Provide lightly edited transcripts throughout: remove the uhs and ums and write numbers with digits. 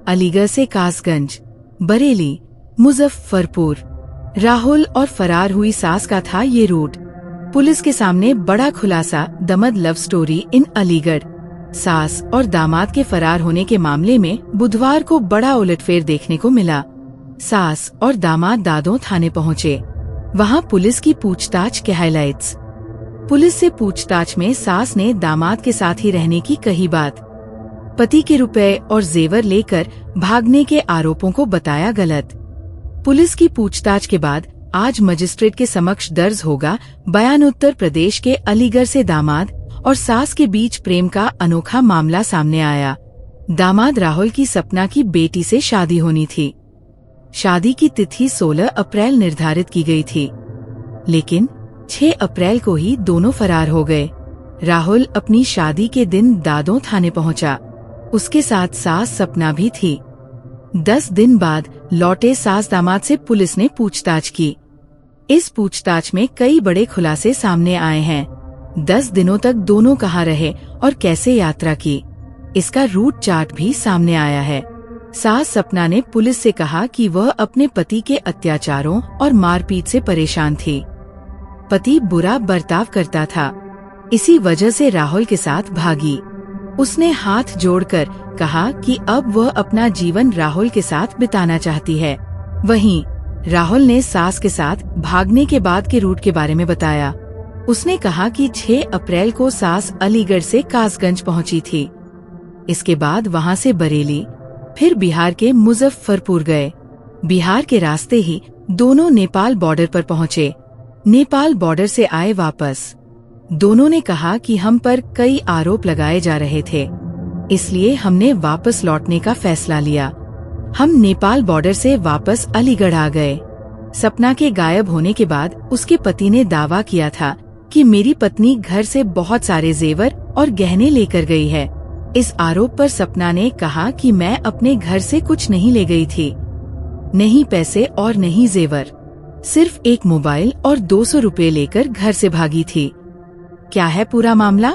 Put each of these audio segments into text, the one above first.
अलीगढ़ से कासगंज, बरेली, मुजफ्फरपुर, राहुल और फरार हुई सास का था ये रूट। पुलिस के सामने बड़ा खुलासा, दमद लव स्टोरी इन अलीगढ़। सास और दामाद के फरार होने के मामले में बुधवार को बड़ा उलटफेर देखने को मिला। सास और दामाद दादों थाने पहुँचे। वहाँ पुलिस की पूछताछ के हाइलाइट्स। पुलिस से पूछताछ में सास ने दामाद के साथ ही रहने की कही बात। पति के रुपए और जेवर लेकर भागने के आरोपों को बताया गलत। पुलिस की पूछताछ के बाद आज मजिस्ट्रेट के समक्ष दर्ज होगा बयान। उत्तर प्रदेश के अलीगढ़ से दामाद और सास के बीच प्रेम का अनोखा मामला सामने आया। दामाद राहुल की सपना की बेटी से शादी होनी थी। शादी की तिथि 16 अप्रैल निर्धारित की गई थी, लेकिन 6 अप्रैल को ही दोनों फरार हो गए। राहुल अपनी शादी के दिन दादों थाने पहुंचा। उसके साथ सास सपना भी थी। 10 दिन बाद लौटे सास दामाद से पुलिस ने पूछताछ की। इस पूछताछ में कई बड़े खुलासे सामने आए हैं। 10 दिनों तक दोनों कहाँ रहे और कैसे यात्रा की, इसका रूट चार्ट भी सामने आया है। सास सपना ने पुलिस से कहा कि वह अपने पति के अत्याचारों और मारपीट से परेशान थी। पति बुरा बर्ताव करता था, इसी वजह से राहुल के साथ भागी। उसने हाथ जोड़कर कहा कि अब वह अपना जीवन राहुल के साथ बिताना चाहती है। वहीं राहुल ने सास के साथ भागने के बाद के रूट के बारे में बताया। उसने कहा कि 6 अप्रैल को सास अलीगढ़ से कासगंज पहुंची थी। इसके बाद वहां से बरेली, फिर बिहार के मुजफ्फरपुर गए। बिहार के रास्ते ही दोनों नेपाल बॉर्डर पर पहुंचे। नेपाल बॉर्डर से आए वापस। दोनों ने कहा कि हम पर कई आरोप लगाए जा रहे थे, इसलिए हमने वापस लौटने का फैसला लिया। हम नेपाल बॉर्डर से वापस अलीगढ़ आ गए। सपना के गायब होने के बाद उसके पति ने दावा किया था कि मेरी पत्नी घर से बहुत सारे जेवर और गहने लेकर गई है। इस आरोप पर सपना ने कहा कि मैं अपने घर से कुछ नहीं ले गई थी, नहीं पैसे और नहीं जेवर, सिर्फ एक मोबाइल और 200 रुपए लेकर घर से भागी थी। क्या है पूरा मामला?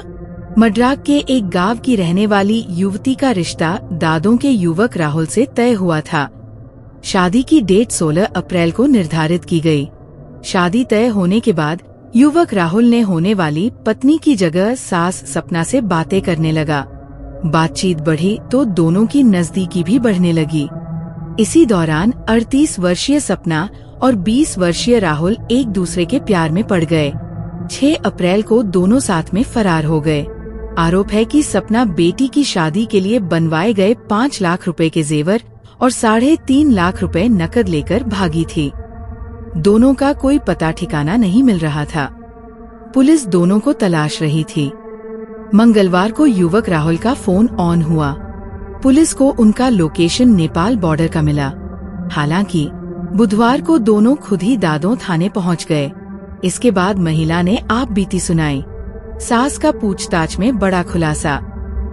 मड्राक के एक गांव की रहने वाली युवती का रिश्ता दादों के युवक राहुल से तय हुआ था। शादी की डेट 16 अप्रैल को निर्धारित की गई। शादी तय होने के बाद युवक राहुल ने होने वाली पत्नी की जगह सास सपना से बातें करने लगा। बातचीत बढ़ी तो दोनों की नजदीकी भी बढ़ने लगी। इसी दौरान 38 वर्षीय सपना और 20 वर्षीय राहुल एक दूसरे के प्यार में पड़ गए। 6 अप्रैल को दोनों साथ में फरार हो गए। आरोप है कि सपना बेटी की शादी के लिए बनवाए गए 5 लाख रुपए के जेवर और 3.5 लाख रुपए नकद लेकर भागी थी। दोनों का कोई पता ठिकाना नहीं मिल रहा था। पुलिस दोनों को तलाश रही थी। मंगलवार को युवक राहुल का फोन ऑन हुआ। पुलिस को उनका लोकेशन नेपाल बॉर्डर का मिला। हालांकि बुधवार को दोनों खुद ही दादों थाने पहुंच गए। इसके बाद महिला ने आप बीती सुनाई। सास का पूछताछ में बड़ा खुलासा।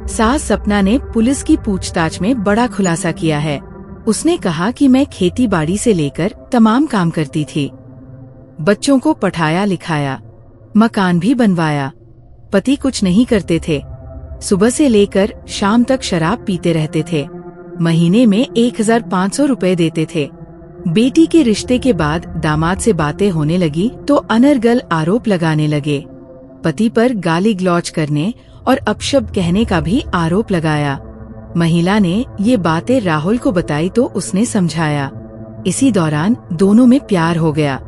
सास सपना ने पुलिस की पूछताछ में बड़ा खुलासा किया है। उसने कहा कि मैं खेती बाड़ी से लेकर तमाम काम करती थी, बच्चों को पढ़ाया लिखाया, मकान भी बनवाया। पति कुछ नहीं करते थे, सुबह से लेकर शाम तक शराब पीते रहते थे। महीने में 1500 रुपए देते थे। बेटी के रिश्ते के बाद दामाद से बातें होने लगी तो अनर्गल आरोप लगाने लगे। पति पर गाली गलौज करने और अपशब्द कहने का भी आरोप लगाया। महिला ने ये बातें राहुल को बताई तो उसने समझाया। इसी दौरान दोनों में प्यार हो गया।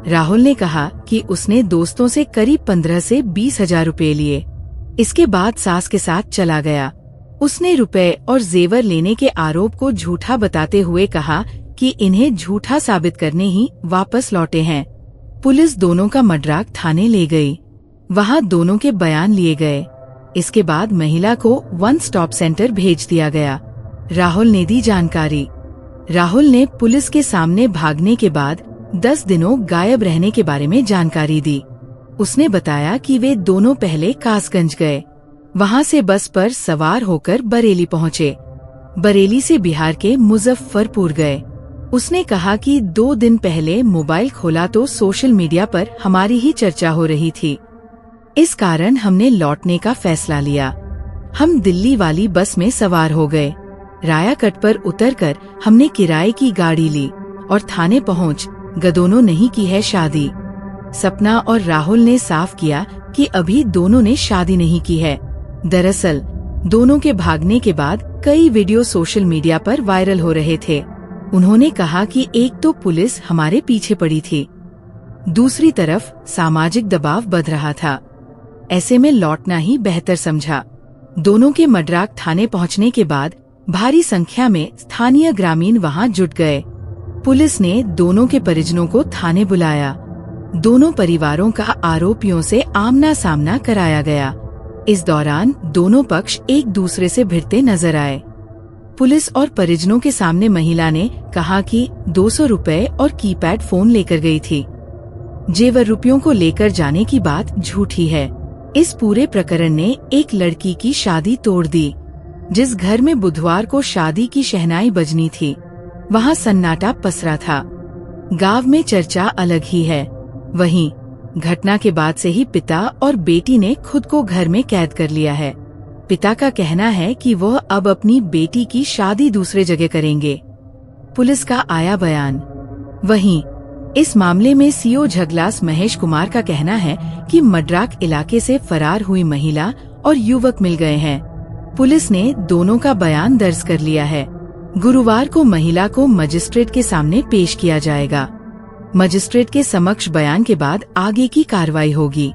राहुल ने कहा कि उसने दोस्तों से करीब 15 से 20 हजार रुपए लिए। इसके बाद सास के साथ चला गया। उसने रुपए और जेवर लेने के आरोप को झूठा बताते हुए कहा कि इन्हें झूठा साबित करने ही वापस लौटे हैं। पुलिस दोनों का मड्राक थाने ले गई। वहां दोनों के बयान लिए गए। इसके बाद महिला को वन स्टॉप सेंटर भेज दिया गया। राहुल ने दी जानकारी। राहुल ने पुलिस के सामने भागने के बाद 10 दिनों गायब रहने के बारे में जानकारी दी। उसने बताया कि वे दोनों पहले कासगंज गए, वहां से बस पर सवार होकर बरेली पहुंचे। बरेली से बिहार के मुजफ्फरपुर गए। उसने कहा कि 2 दिन पहले मोबाइल खोला तो सोशल मीडिया पर हमारी ही चर्चा हो रही थी, इस कारण हमने लौटने का फैसला लिया। हम दिल्ली वाली बस में सवार हो गए। रायाकट पर उतरकर हमने किराए की गाड़ी ली और थाने पहुँच दोनों नहीं की है शादी। सपना और राहुल ने साफ किया कि अभी दोनों ने शादी नहीं की है। दरअसल दोनों के भागने के बाद कई वीडियो सोशल मीडिया पर वायरल हो रहे थे। उन्होंने कहा कि एक तो पुलिस हमारे पीछे पड़ी थी, दूसरी तरफ सामाजिक दबाव बढ़ रहा था। ऐसे में लौटना ही बेहतर समझा। दोनों के मड्राक थाने पहुंचने के बाद भारी संख्या में स्थानीय ग्रामीण वहां जुट गए। पुलिस ने दोनों के परिजनों को थाने बुलाया। दोनों परिवारों का आरोपियों से आमना सामना कराया गया। इस दौरान दोनों पक्ष एक दूसरे से भिड़ते नजर आए। पुलिस और परिजनों के सामने महिला ने कहा कि 200 रुपए और कीपैड फोन लेकर गई थी। जेवर रुपयों को लेकर जाने की बात झूठी है। इस पूरे प्रकरण ने एक लड़की की शादी तोड़ दी। जिस घर में बुधवार को शादी की शहनाई बजनी थी, वहां सन्नाटा पसरा था। गांव में चर्चा अलग ही है। वहीं घटना के बाद से ही पिता और बेटी ने खुद को घर में कैद कर लिया है। पिता का कहना है कि वह अब अपनी बेटी की शादी दूसरे जगह करेंगे। पुलिस का आया बयान। वहीं इस मामले में सीओ झगलास महेश कुमार का कहना है कि मड्राक इलाके से फरार हुई महिला और युवक मिल गए हैं। पुलिस ने दोनों का बयान दर्ज कर लिया है। गुरुवार को महिला को मजिस्ट्रेट के सामने पेश किया जाएगा। मजिस्ट्रेट के समक्ष बयान के बाद आगे की कार्रवाई होगी।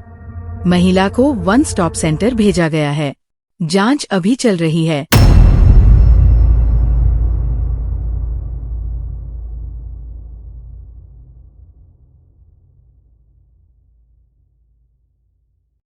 महिला को वन स्टॉप सेंटर भेजा गया है। जांच अभी चल रही है।